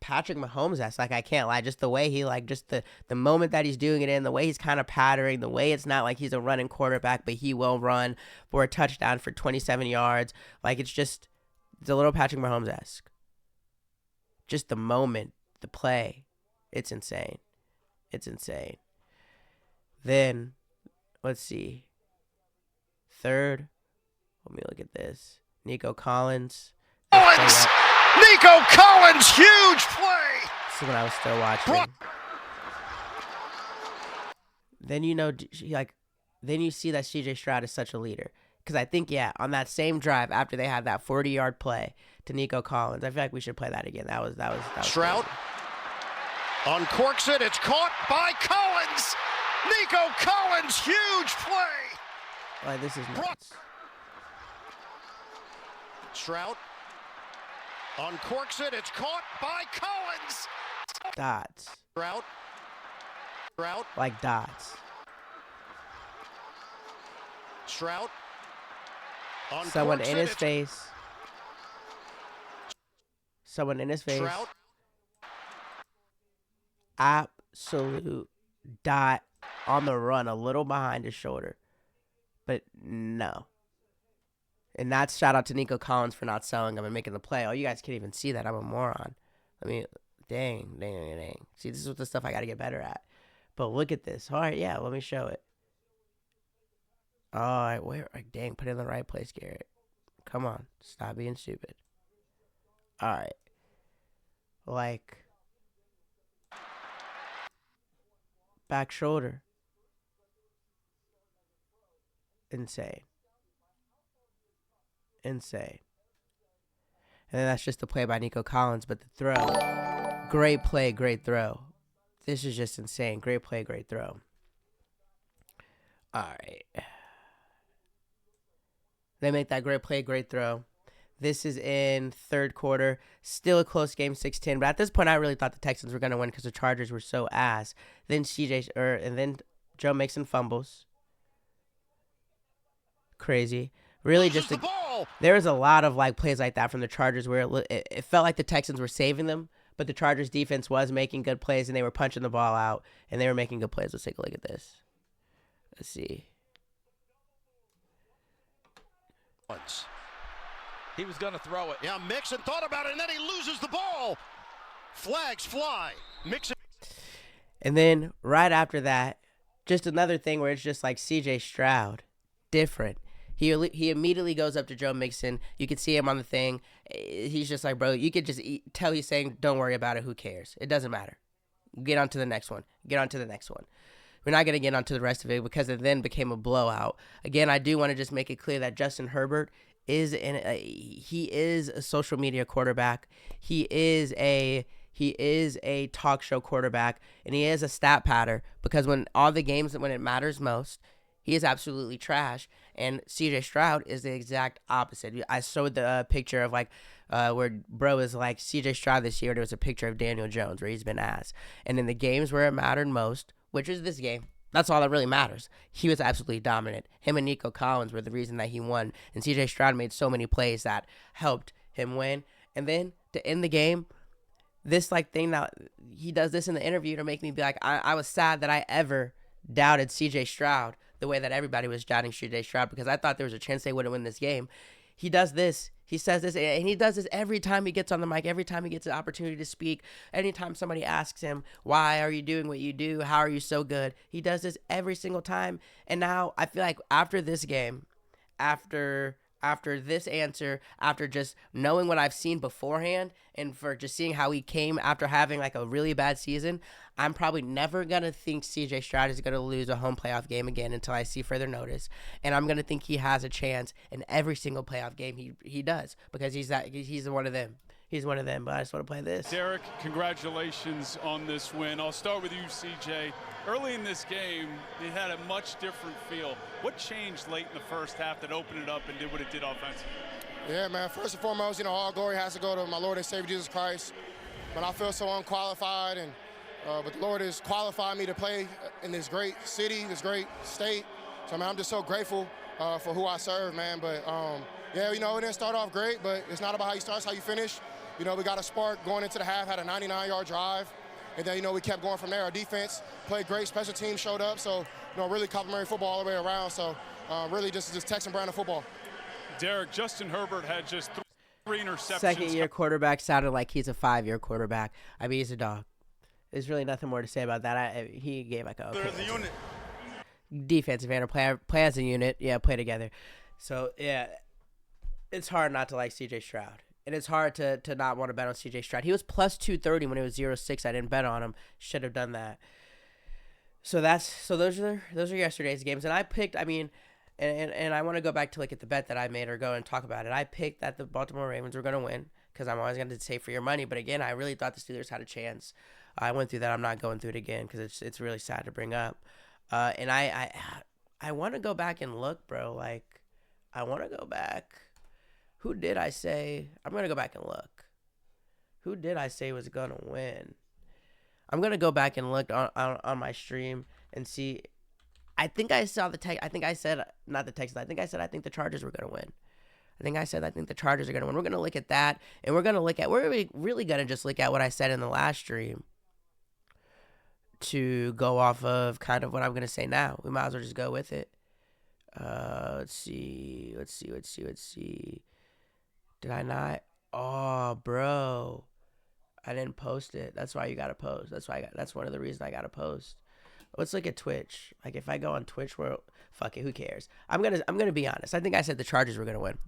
Patrick Mahomes-esque. Like, I can't lie. Just the way he, like, just the moment that he's doing it in, the way he's kind of pattering, the way it's not like he's a running quarterback, but he will run for a touchdown for 27 yards. Like, it's a little Patrick Mahomes-esque. Just the moment, the play. It's insane. It's insane. Then, let's see. Third. Let me look at this. Nico Collins. Nico Collins, huge play. This is when I was still watching. Then then you see that CJ Stroud is such a leader. Because I think, on that same drive after they had that 40-yard play to Nico Collins, I feel like we should play that again. That was Stroud crazy. uncorks it. It's caught by Collins. Nico Collins, huge play. Like, this is nuts. Stroud uncorks it. It's caught by Collins. Dots. Stroud. Like dots. Stroud. Someone in his face. Someone in his face. Stroud. Absolute dot on the run, a little behind his shoulder. But no. And that's shout out to Nico Collins for not selling him and making the play. Oh, you guys can't even see that. I'm a moron. Dang. See, this is the stuff I got to get better at. But look at this. All right, let me show it. All right, dang, put it in the right place, Garrett. Come on, stop being stupid. All right. Like, back shoulder. Insane. And then that's just the play by Nico Collins, but the throw. Great play, great throw. This is just insane. Great play, great throw. All right. They make that great play, great throw. This is in third quarter. Still a close game, 6-10. But at this point, I really thought the Texans were going to win because the Chargers were so ass. Then then Joe Mixon fumbles. Crazy. Really just the ball. ball. There was a lot of like plays like that from the Chargers where it felt like the Texans were saving them, but the Chargers defense was making good plays and they were punching the ball out and they were making good plays. Let's take a look at this. Let's see. Once. He was going to throw it. Yeah, Mixon thought about it, and then he loses the ball. Flags fly. Mixon. And then right after that, just another thing where it's just like C.J. Stroud, different. He immediately goes up to Joe Mixon. You can see him on the thing. He's just like, bro, you could just tell he's saying, don't worry about it. Who cares? It doesn't matter. Get on to the next one. Get on to the next one. We're not going to get on to the rest of it because it then became a blowout. Again, I do want to just make it clear that Justin Herbert is he is a social media quarterback. He is a talk show quarterback, and he is a stat patter because when all the games when it matters most, he is absolutely trash. And CJ Stroud is the exact opposite. I showed the picture of like where bro is like CJ Stroud this year. There was a picture of Daniel Jones where he's been ass. And in the games where it mattered most, which is this game, that's all that really matters. He was absolutely dominant. Him and Nico Collins were the reason that he won. And CJ Stroud made so many plays that helped him win. And then to end the game, this like thing that he does this in the interview to make me be like, I was sad that I ever doubted CJ Stroud the way that everybody was doubting CJ Stroud because I thought there was a chance they wouldn't win this game. He does this. He says this, and he does this every time he gets on the mic, every time he gets an opportunity to speak, anytime somebody asks him, why are you doing what you do? How are you so good? He does this every single time. And now I feel like after this game, after this answer, after just knowing what I've seen beforehand and for just seeing how he came after having like a really bad season, I'm probably never going to think CJ Stroud is going to lose a home playoff game again until I see further notice. And I'm going to think he has a chance in every single playoff game he does because he's one of them. He's one of them, but I just want to play this. Derek, congratulations on this win. I'll start with you, CJ. Early in this game, it had a much different feel. What changed late in the first half that opened it up and did what it did offensively? Yeah, man, first and foremost, all glory has to go to my Lord and Savior Jesus Christ. But I feel so unqualified, but the Lord has qualified me to play in this great city, this great state. So, man, I'm just so grateful for who I serve, man. But, yeah, it didn't start off great, but it's not about how you start, it's how you finish. We got a spark going into the half, had a 99-yard drive. And then, we kept going from there. Our defense played great. Special teams showed up. So, really complimentary football all the way around. So, really just Texan brand of football. Derek, Justin Herbert had just 3 interceptions. Second-year quarterback sounded like he's a 5-year quarterback. I mean, he's a dog. There's really nothing more to say about that. He gave like a unit. Defensive end, play as a unit. Yeah, play together. So, yeah, it's hard not to like C.J. Stroud. And it's hard to not want to bet on C.J. Stroud. He was plus 230 when it was 0-6. I didn't bet on him. Should have done that. So those are yesterday's games. And I picked, and I want to go back to look at the bet that I made or go and talk about it. I picked that the Baltimore Ravens were going to win because I'm always going to save for your money. But again, I really thought the Steelers had a chance. I went through that. I'm not going through it again because it's really sad to bring up. And I want to go back and look, bro. Like, I want to go back. Who did I say? I'm going to go back and look. Who did I say was going to win? I'm going to go back and look on my stream and see. I think I saw I think I said, not the Texans. I think the Chargers were going to win. I think the Chargers are going to win. We're going to look at that. And we're really going to just look at what I said in the last stream to go off of kind of what I'm going to say now. We might as well just go with it. Let's see. Did I not? Oh, bro. I didn't post it. That's why you got to post. That's one of the reasons I got to post. Let's look at Twitch. Like, if I go on Twitch, fuck it, who cares? I'm gonna be honest. I think I said the Chargers were going to win.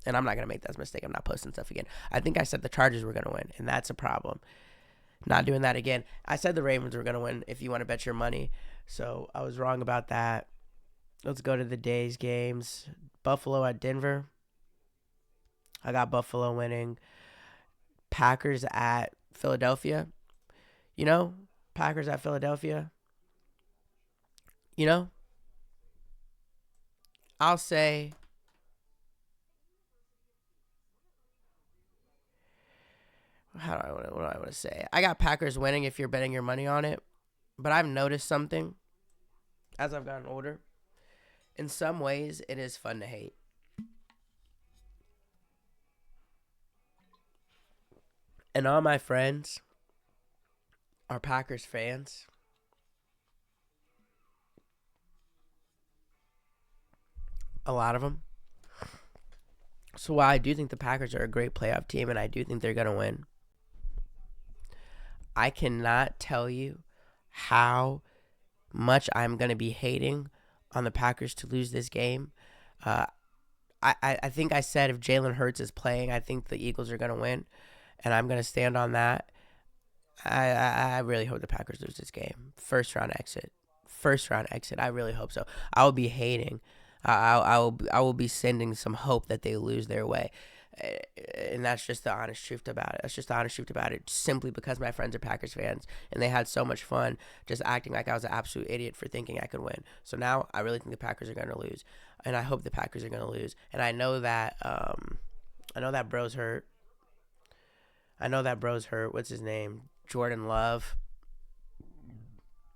And I'm not going to make that mistake. I'm not posting stuff again. I think I said the Chargers were going to win, and that's a problem. Not doing that again. I said the Ravens were going to win if you want to bet your money. So I was wrong about that. Let's go to the day's games. Buffalo at Denver. I got Buffalo winning. Packers at Philadelphia. Packers at Philadelphia. I'll say what do I want to say? I got Packers winning if you're betting your money on it. But I've noticed something as I've gotten older. In some ways, it is fun to hate. And all my friends are Packers fans. A lot of them. So while I do think the Packers are a great playoff team and I do think they're going to win, I cannot tell you how much I'm going to be hating on the Packers to lose this game. I think I said if Jalen Hurts is playing, I think the Eagles are going to win, and I'm going to stand on that. I really hope the Packers lose this game. First round exit. I really hope so. I will be hating. I will be sending some hope that they lose their way. And that's just the honest truth about it. Simply because my friends are Packers fans and they had so much fun just acting like I was an absolute idiot for thinking I could win. So now I really think the Packers are going to lose, and I hope the Packers are going to lose. And I know that bro's hurt. What's his name? Jordan Love.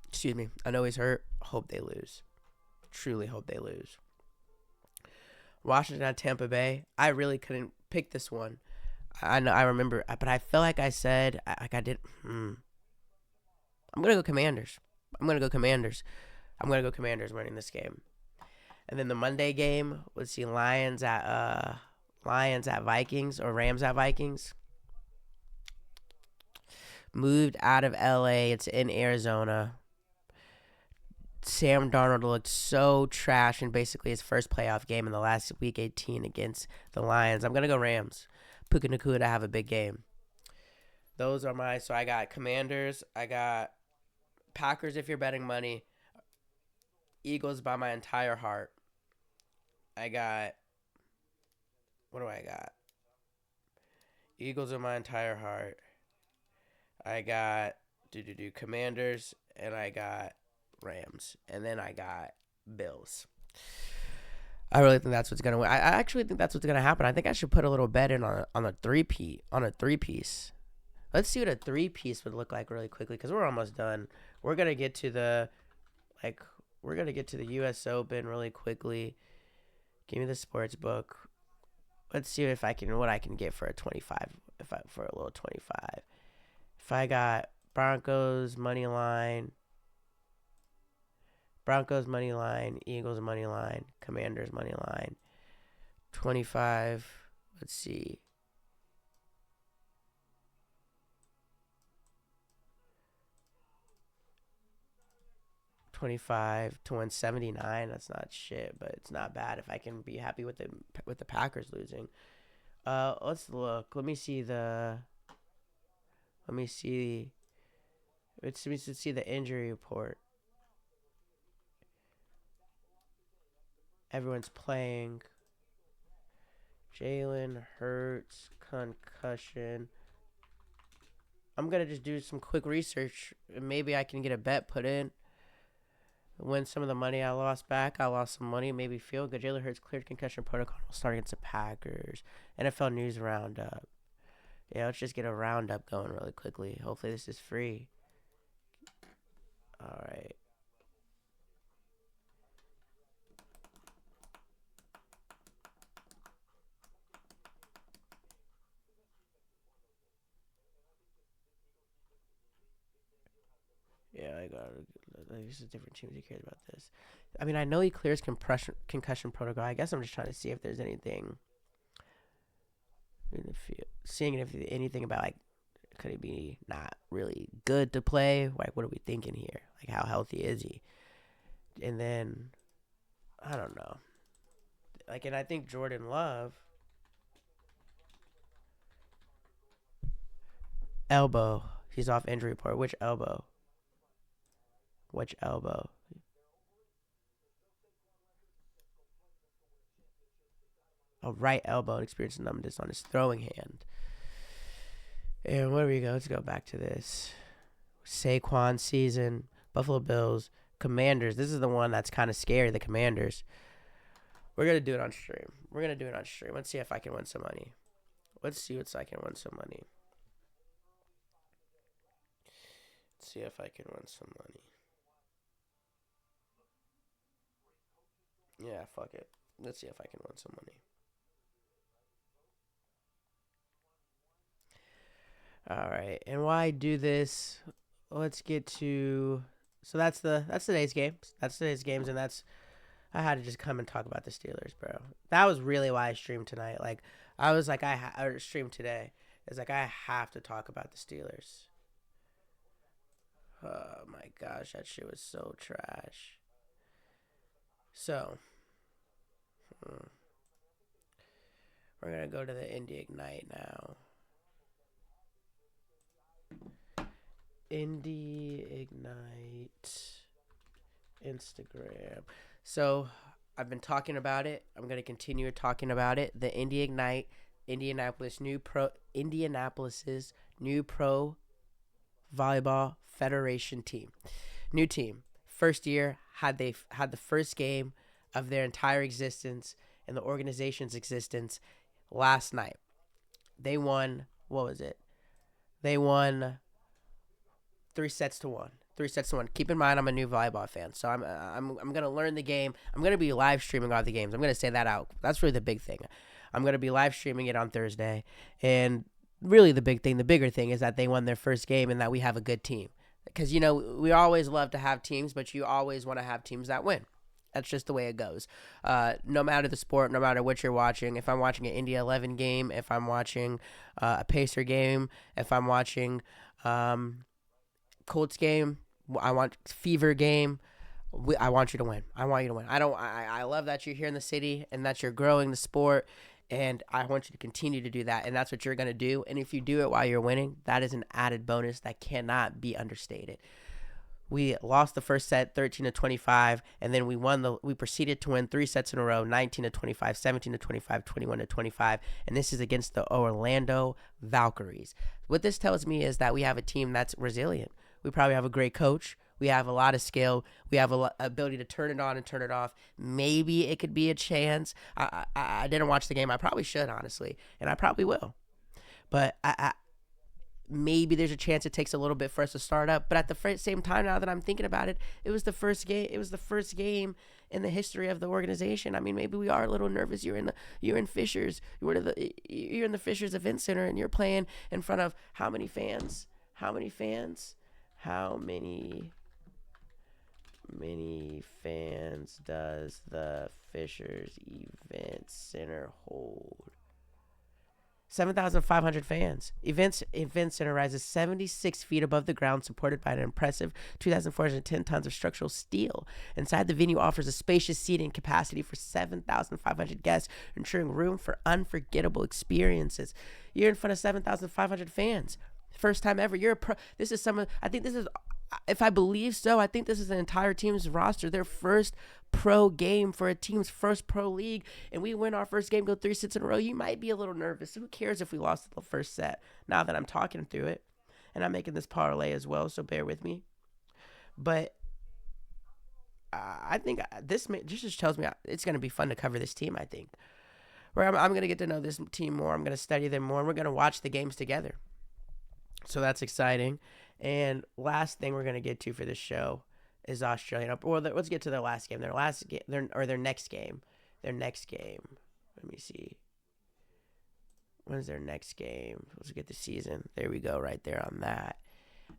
Excuse me. I know he's hurt. Hope they lose. Truly hope they lose. Washington at Tampa Bay. I really couldn't pick this one. I know, I remember, but I feel like I said, I'm going to go Commanders. I'm going to go Commanders winning this game. And then the Monday game, let's see, Lions at Vikings or Rams at Vikings. Moved out of LA. It's in Arizona. Sam Darnold looked so trash in basically his first playoff game in the last week 18 against the Lions. I'm going to go Rams. Puka Nacua to have a big game. Those are so I got Commanders. I got Packers if you're betting money. Eagles by my entire heart. I got, what do I got? Eagles in my entire heart. I got Commanders, and I got Rams, and then I got Bills. I really think that's what's gonna win. I actually think that's what's gonna happen. I think I should put a little bet in on a three-piece. Let's see what a three-piece would look like really quickly, because we're almost done. We're gonna get to the U.S. Open really quickly. Give me the sports book. Let's see what I can get for a 25. For a little 25. If I got Broncos money line, Eagles money line, Commanders money line, 25. Let's see. $25 to 179. That's not shit, but it's not bad if I can be happy with the Packers losing. Let's look. Let's see the injury report. Everyone's playing. Jalen Hurts, concussion. I'm going to just do some quick research. Maybe I can get a bet put in. Win some of the money I lost back. I lost some money. Maybe feel good. Jalen Hurts cleared concussion protocol. Will start against the Packers. NFL News Roundup. Yeah, let's just get a roundup going really quickly. Hopefully this is free. All right. Yeah, I got it. This is different teams. Who cares about this? I mean, I know he clears concussion protocol. I guess I'm just trying to see if there's anything. Seeing if anything about, like, could he be not really good to play? Like, what are we thinking here? Like, how healthy is he? And then, I don't know. Like, and I think Jordan Love. Elbow. He's off injury report. Which elbow? A right elbow and experienced numbness on his throwing hand. And where do we go? Let's go back to this. Saquon season. Buffalo Bills. Commanders. This is the one that's kind of scary, the Commanders. We're going to do it on stream. Let's see if I can win some money. Yeah, fuck it. Let's see if I can win some money. All right, and why do this? Let's get to. So that's today's games. That's today's games, and I had to just come and talk about the Steelers, bro. That was really why I streamed tonight. Like I was like I streamed today. It's like I have to talk about the Steelers. Oh my gosh, that shit was so trash. So, we're gonna go to the Indy Ignite now. Indy Ignite Instagram. So I've been talking about it. I'm gonna continue talking about it. The Indy Ignite, Indianapolis's new pro volleyball federation team. New team. First year had the first game of their entire existence and the organization's existence last night. They won. What was it? They won 3-1. 3-1. Keep in mind, I'm a new volleyball fan, so I'm gonna learn the game. I'm gonna be live streaming all the games. I'm gonna say that out. That's really the big thing. I'm gonna be live streaming it on Thursday, and really the bigger thing is that they won their first game and that we have a good team. Because we always love to have teams, but you always want to have teams that win. That's just the way it goes. No matter the sport, no matter what you're watching. If I'm watching an Indy 11 game, if I'm watching a Pacer game, if I'm watching Colts game, I want Fever game. I want you to win. I want you to win. I love that you're here in the city and that you're growing the sport, and I want you to continue to do that, and that's what you're going to do. And if you do it while you're winning, that is an added bonus that cannot be understated. We lost the first set 13-25, and then we proceeded to win 3 sets in a row, 19-25, 17-25, 21-25, and this is against the Orlando Valkyries. What this tells me is that we have a team that's resilient. We probably have a great coach. We have a lot of skill. We have a ability to turn it on and turn it off. Maybe it could be a chance. I didn't watch the game. I probably should, honestly, and I probably will. But maybe there's a chance it takes a little bit for us to start up. But at the same time, now that I'm thinking about it, it was the first game. It was the first game in the history of the organization. I mean, maybe we are a little nervous. You're in Fishers. You're in the Fishers Event Center, and you're playing in front of how many fans? How many fans does the Fishers Event Center hold? 7,500 fans. Event Center rises 76 feet above the ground, supported by an impressive 2,410 tons of structural steel. Inside, the venue offers a spacious seating capacity for 7,500 guests, ensuring room for unforgettable experiences. You're in front of 7,500 fans. First time ever. You're a pro. This is if I believe so, I think this is an entire team's roster. Their first pro game for a team's first pro league. And we win our first game, go 3 sets in a row. You might be a little nervous. Who cares if we lost the first set? Now that I'm talking through it. And I'm making this parlay as well, so bear with me. But I think this just tells me it's going to be fun to cover this team, I think. Where I'm going to get to know this team more. I'm going to study them more. And we're going to watch the games together. So that's exciting. And last thing we're going to get to for this show is Australia. Well, let's get to their last game. Their next game. Their next game. Let me see. When's their next game? Let's get the season. There we go, right there on that.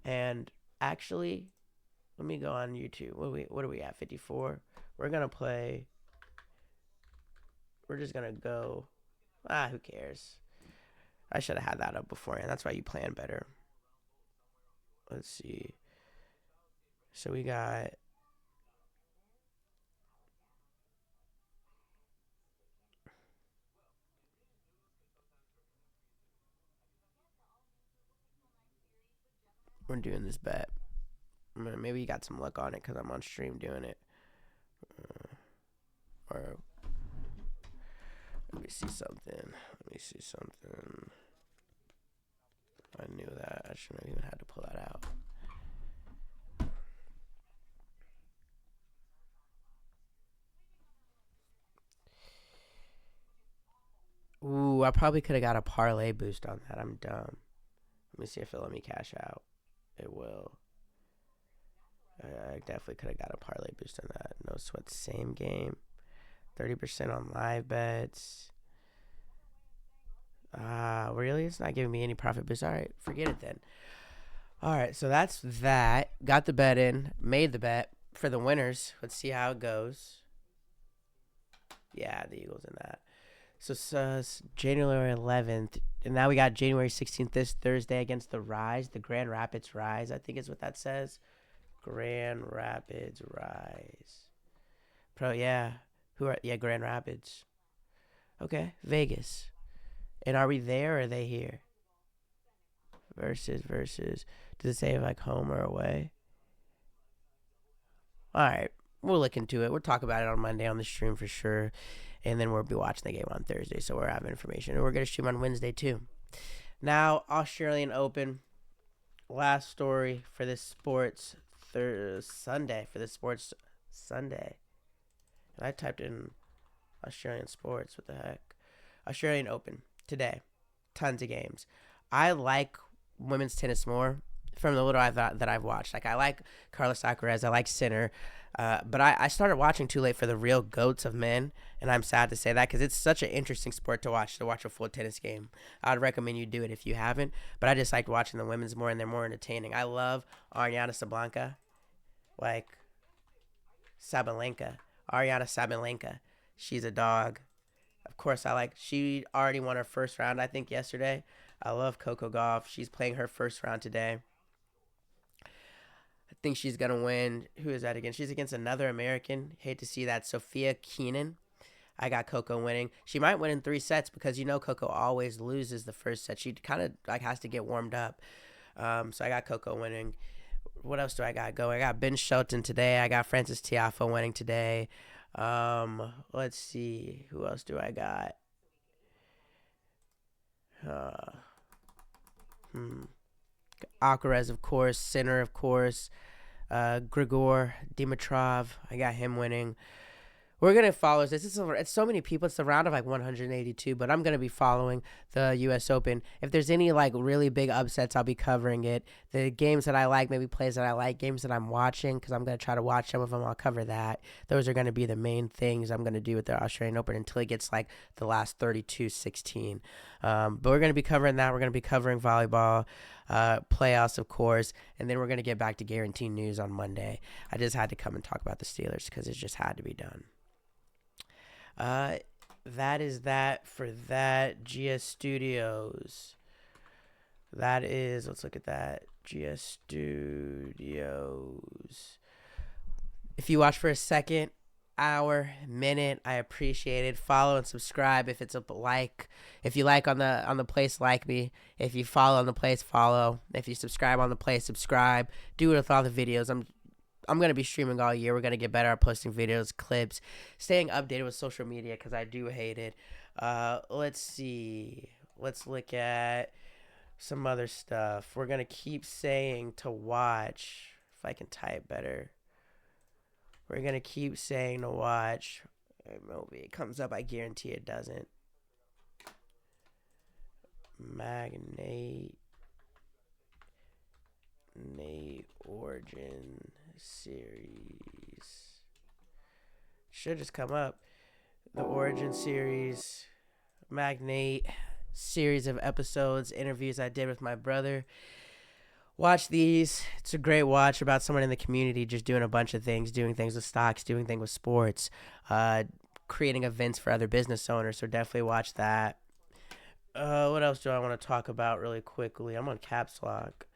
And actually, let me go on YouTube. What are we at? 54. We're going to play. We're just going to go. Who cares? I should have had that up beforehand. That's why you plan better. Let's see. So we got. We're doing this bet. Maybe you got some luck on it because I'm on stream doing it. Or let me see something. I knew that. I shouldn't have even had to pull that out. Ooh, I probably could have got a parlay boost on that. I'm dumb. Let me see if it'll let me cash out. It will. I definitely could have got a parlay boost on that. No sweat, same game. 30% on live bets. Really? It's not giving me any profit boost. All right, forget it then. All right, so that's that. Got the bet in, made the bet for the winners. Let's see how it goes. Yeah, the Eagles in that. So it's January 11th, and now we got January 16th this Thursday against the Rise, the Grand Rapids Rise, I think is what that says. Grand Rapids Rise. Yeah. Grand Rapids. Okay, Vegas. And are we there or are they here? Versus. Does it say like home or away? All right, we'll look into it. We'll talk about it on Monday on the stream for sure. And then we'll be watching the game on Thursday, so we'll have information. And we're going to stream on Wednesday, too. Now, Australian Open. Last story for this sports Sunday. And I typed in Australian sports. What the heck? Australian Open today. Tons of games. I like women's tennis more from the little that I've watched. Like, I like Carlos Alcaraz. I like Sinner. But I started watching too late for the real GOATs of men, and I'm sad to say that because it's such an interesting sport to watch a full tennis game. I'd recommend you do it if you haven't, but I just like watching the women's more, and they're more entertaining. I love Ariana Sabalenka, Ariana Sabalenka. She's a dog. Of course, she already won her first round, I think, yesterday. I love Coco Gauff. She's playing her first round today. I think she's going to win. Who is that against? She's against another American. Hate to see that. Sophia Keenan. I got Coco winning. She might win in 3 sets because Coco always loses the first set. She kind of has to get warmed up. So I got Coco winning. What else do I got going? I got Ben Shelton today. I got Francis Tiafoe winning today. Let's see. Who else do I got? Alcaraz, of course. Sinner, of course. Grigor Dimitrov. I got him winning. We're going to follow this. It's so many people. It's the round of 182, but I'm going to be following the U.S. Open. If there's any really big upsets, I'll be covering it. The games that I like, maybe plays that I like, games that I'm watching, because I'm going to try to watch some of them. I'll cover that. Those are going to be the main things I'm going to do with the Australian Open until it gets the last 32-16. But we're going to be covering that. We're going to be covering volleyball, playoffs, of course, and then we're going to get back to Guarantee News on Monday. I just had to come and talk about the Steelers because it just had to be done. That is that for that. GS Studios. That is, let's look at that. GS Studios. If you watch for a second, hour, minute, I appreciate it. Follow and subscribe if it's a like. If you like on the place, like me. If you follow on the place, follow. If you subscribe on the place, subscribe. Do it with all the videos. I'm going to be streaming all year. We're going to get better at posting videos, clips, staying updated with social media because I do hate it. Let's see. Let's look at some other stuff. We're going to keep saying to watch. If I can type better. We're going to keep saying to watch. Maybe it comes up. I guarantee it doesn't. Magnate Origin Series. Should just come up. The Origin Series. Magnate series of episodes, interviews I did with my brother. Watch these. It's a great watch about someone in the community just doing a bunch of things, doing things with stocks, doing things with sports, creating events for other business owners. So definitely watch that. What else do I want to talk about really quickly? I'm on Caps Lock.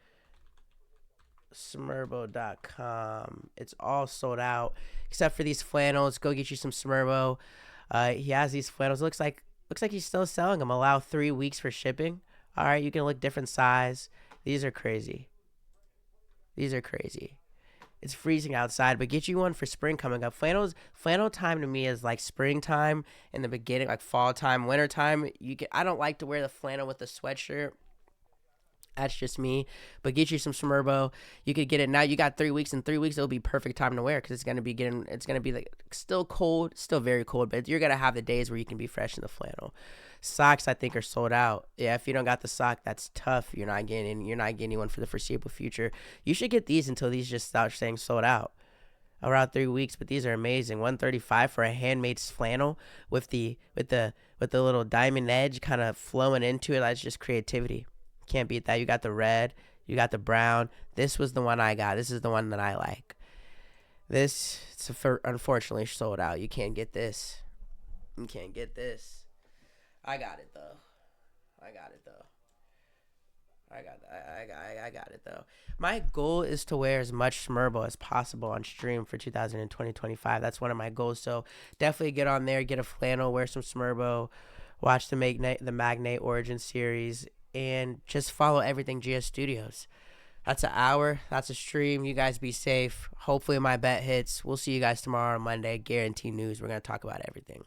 Smurbo.com. It's all sold out except for these flannels. Go get you some Smurbo. He has these flannels. Looks like he's still selling them. Allow 3 weeks for shipping. All right, you can look different size. These are crazy. It's freezing outside, but get you one for spring coming up. Flannel time to me is like springtime in the beginning, like fall time, winter time. I don't like to wear the flannel with the sweatshirt. That's just me. But get you some Smurbo. You could get it now. You got 3 weeks. In 3 weeks, it'll be perfect time to wear because it's gonna be like still cold, still very cold. But you're gonna have the days where you can be fresh in the flannel. Socks, I think, are sold out. Yeah, if you don't got the sock, that's tough. You're not getting one for the foreseeable future. You should get these until these just start saying sold out. around 3 weeks, but these are amazing. $135 for a handmade flannel with the little diamond edge kind of flowing into it. That's just creativity. Can't beat that. You got the red, you got the brown. This was the one I got. This is the one that I like. This, unfortunately, sold out. You can't get this. You can't get this. I got it though. I got it though. My goal is to wear as much Smurbo as possible on stream for 2020-2025. That's one of my goals. So definitely get on there, get a flannel, wear some Smurbo, watch the Magnate Origin series, and just follow everything GS Studios. That's an hour. That's a stream. You guys be safe. Hopefully my bet hits. We'll see you guys tomorrow on Monday. Guarantee News. We're going to talk about everything.